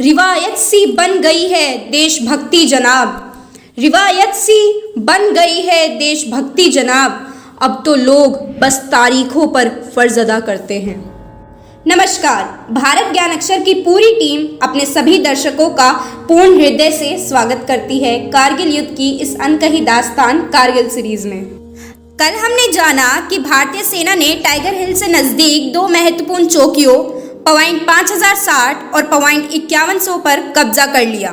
रिवायत सी बन गई है देशभक्ति जनाब। रिवायत सी बन गई है देशभक्ति जनाब। अब तो लोग बस तारीखों पर फर्ज अदा करते हैं। नमस्कार, भारत ज्ञान अक्षर की पूरी टीम अपने सभी दर्शकों का पूर्ण हृदय से स्वागत करती है कारगिल युद्ध की इस अनकही दास्तान कारगिल सीरीज में। कल हमने जाना कि भारतीय सेना ने टाइगर हिल से नजदीक दो महत्वपूर्ण चौकियों पॉइंट 5060 और पॉइंट 5100 पर कब्जा कर लिया।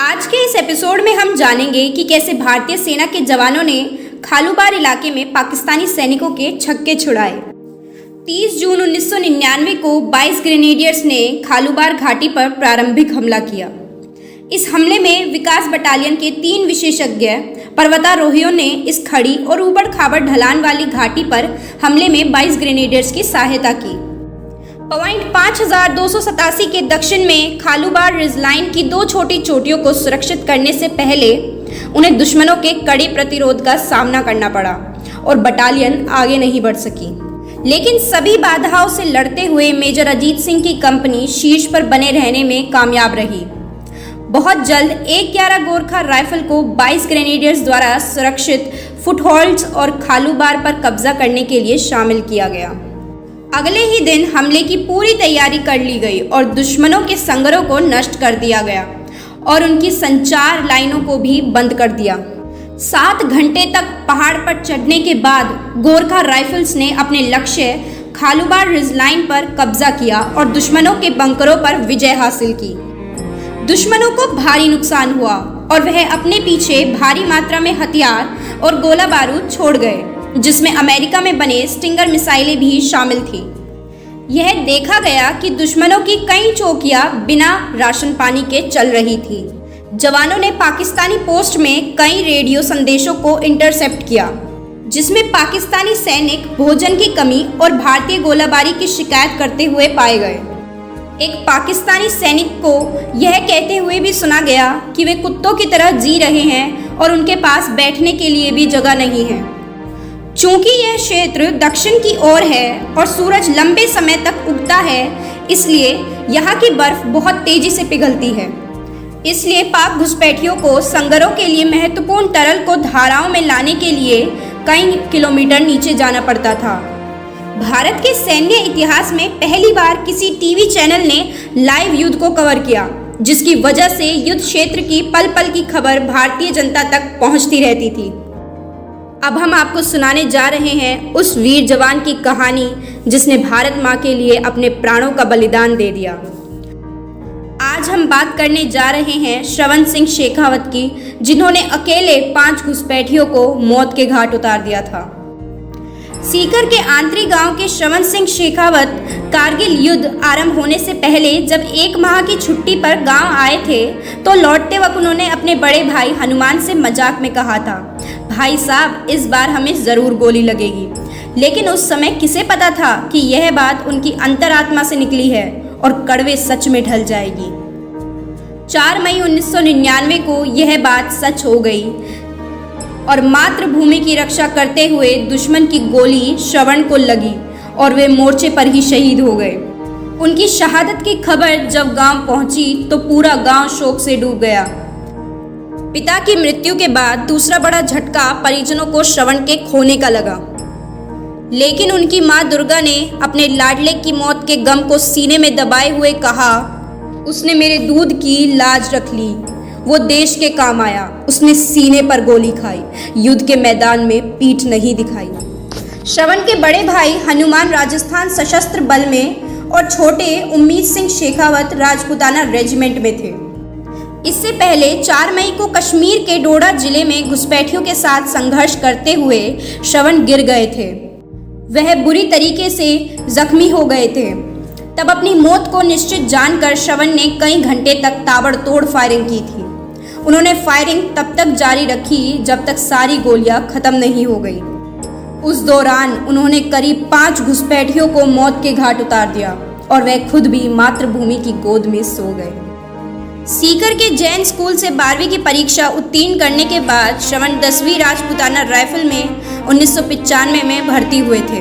आज के इस एपिसोड में हम जानेंगे कि कैसे भारतीय सेना के जवानों ने खालूबार इलाके में पाकिस्तानी सैनिकों के छक्के छुड़ाए। 30 जून 1999 को 22 ग्रेनेडियर्स ने खालूबार घाटी पर प्रारंभिक हमला किया। इस हमले में विकास बटालियन के 3 विशेषज्ञ पर्वतारोहियों ने इस खड़ी और ऊबड़ खाबड़ ढलान वाली घाटी पर हमले में 22 ग्रेनेडियर्स की सहायता की। पॉइंट 5287 के दक्षिण में खालूबार रिजलाइन की 2 छोटी चोटियों को सुरक्षित करने से पहले उन्हें दुश्मनों के कड़े प्रतिरोध का सामना करना पड़ा और बटालियन आगे नहीं बढ़ सकी। लेकिन सभी बाधाओं से लड़ते हुए मेजर अजीत सिंह की कंपनी शीर्ष पर बने रहने में कामयाब रही। बहुत जल्द 111 गोरखा राइफल को 22 ग्रेनेडियर्स द्वारा सुरक्षित फुटहोल्ड्स और खालूबार पर कब्जा करने के लिए शामिल किया गया। अगले ही दिन हमले की पूरी तैयारी कर ली गई और दुश्मनों के संग्रह को नष्ट कर दिया गया और उनकी संचार लाइनों को भी बंद कर दिया। 7 घंटे तक पहाड़ पर चढ़ने के बाद गोरखा राइफल्स ने अपने लक्ष्य खालूबार रिजलाइन पर कब्जा किया और दुश्मनों के बंकरों पर विजय हासिल की। दुश्मनों को भारी नुकसान हुआ और वह अपने पीछे भारी मात्रा में हथियार और गोला बारूद छोड़ गए, जिसमें अमेरिका में बने स्टिंगर मिसाइलें भी शामिल थी। यह देखा गया कि दुश्मनों की कई चौकियां बिना राशन पानी के चल रही थी। जवानों ने पाकिस्तानी पोस्ट में कई रेडियो संदेशों को इंटरसेप्ट किया, जिसमें पाकिस्तानी सैनिक भोजन की कमी और भारतीय गोलाबारी की शिकायत करते हुए पाए गए। एक पाकिस्तानी सैनिक को यह कहते हुए भी सुना गया कि वे कुत्तों की तरह जी रहे हैं और उनके पास बैठने के लिए भी जगह नहीं है। चूंकि यह क्षेत्र दक्षिण की ओर है और सूरज लंबे समय तक उगता है, इसलिए यहाँ की बर्फ बहुत तेजी से पिघलती है। इसलिए पाक घुसपैठियों को संग्रहों के लिए महत्वपूर्ण तरल को धाराओं में लाने के लिए कई किलोमीटर नीचे जाना पड़ता था। भारत के सैन्य इतिहास में पहली बार किसी टीवी चैनल ने लाइव युद्ध को कवर किया, जिसकी वजह से युद्ध क्षेत्र की पल पल की खबर भारतीय जनता तक पहुंचती रहती थी। अब हम आपको सुनाने जा रहे हैं उस वीर जवान की कहानी जिसने भारत माँ के लिए अपने प्राणों का बलिदान दे दिया। आज हम बात करने जा रहे हैं श्रवण सिंह शेखावत की, जिन्होंने अकेले 5 घुसपैठियों को मौत के घाट उतार दिया था। सीकर के आंतरी गांव के श्रवण सिंह शेखावत कारगिल युद्ध आरंभ होने से पहले जब 1 माह की छुट्टी पर गांव आए थे, तो लौटते वक्त उन्होंने अपने बड़े भाई हनुमान से मजाक में कहा था, भाई साहब इस बार हमें ज़रूर गोली लगेगी। लेकिन उस समय किसे पता था कि यह बात उनकी अंतरात्मा से निकली है और कड़वे सच में ढल जाएगी। 4 मई 1999 को यह बात सच हो गई और मातृभूमि की रक्षा करते हुए दुश्मन की गोली श्रवण को लगी और वे मोर्चे पर ही शहीद हो गए। उनकी शहादत की खबर जब गांव पहुंची तो पूरा गांव शोक से डूब गया। पिता की मृत्यु के बाद दूसरा बड़ा झटका परिजनों को श्रवण के खोने का लगा। लेकिन उनकी मां दुर्गा ने अपने लाडले की मौत के गम को सीने में दबाए हुए कहा, उसने मेरे दूध की लाज रख ली, वो देश के काम आया, उसने सीने पर गोली खाई, युद्ध के मैदान में पीठ नहीं दिखाई। श्रवण के बड़े भाई हनुमान राजस्थान सशस्त्र बल में और छोटे उम्मीद सिंह शेखावत राजपूताना रेजिमेंट में थे। इससे पहले 4 मई को कश्मीर के डोडा जिले में घुसपैठियों के साथ संघर्ष करते हुए श्रवण गिर गए थे। वह बुरी तरीके से जख्मी हो गए थे। तब अपनी मौत को निश्चित जानकर श्रवण ने कई घंटे तक ताबड़तोड़ फायरिंग की थी। उन्होंने फायरिंग तब तक जारी रखी जब तक सारी गोलियां खत्म नहीं हो गई। उस दौरान उन्होंने करीब 5 घुसपैठियों को मौत के घाट उतार दिया और वह खुद भी मातृभूमि की गोद में सो गए। सीकर के जैन स्कूल से 12वीं की परीक्षा उत्तीर्ण करने के बाद श्रवण 10वीं राजपूताना राइफल में 1995 में भर्ती हुए थे।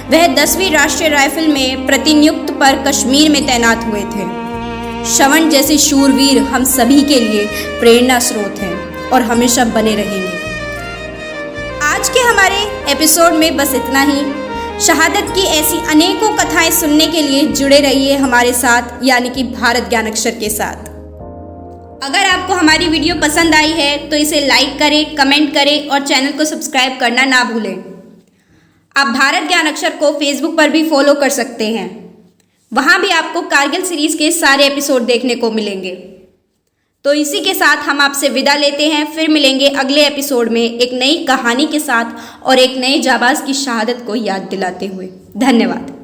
वह 10वीं राष्ट्रीय राइफल में प्रतिनियुक्त पर कश्मीर में तैनात हुए थे। श्रवण जैसे शूरवीर हम सभी के लिए प्रेरणा स्रोत हैं और हमेशा बने रहेंगे। आज के हमारे एपिसोड में बस इतना ही। शहादत की ऐसी अनेकों कथाएं सुनने के लिए जुड़े रहिए हमारे साथ, यानी कि भारत ज्ञान अक्षर के साथ। अगर आपको हमारी वीडियो पसंद आई है तो इसे लाइक करें, कमेंट करें और चैनल को सब्सक्राइब करना ना भूलें। आप भारत ज्ञान अक्षर को फेसबुक पर भी फॉलो कर सकते हैं, वहाँ भी आपको कारगिल सीरीज़ के सारे एपिसोड देखने को मिलेंगे। तो इसी के साथ हम आपसे विदा लेते हैं, फिर मिलेंगे अगले एपिसोड में एक नई कहानी के साथ और एक नए जाबाज की शहादत को याद दिलाते हुए। धन्यवाद।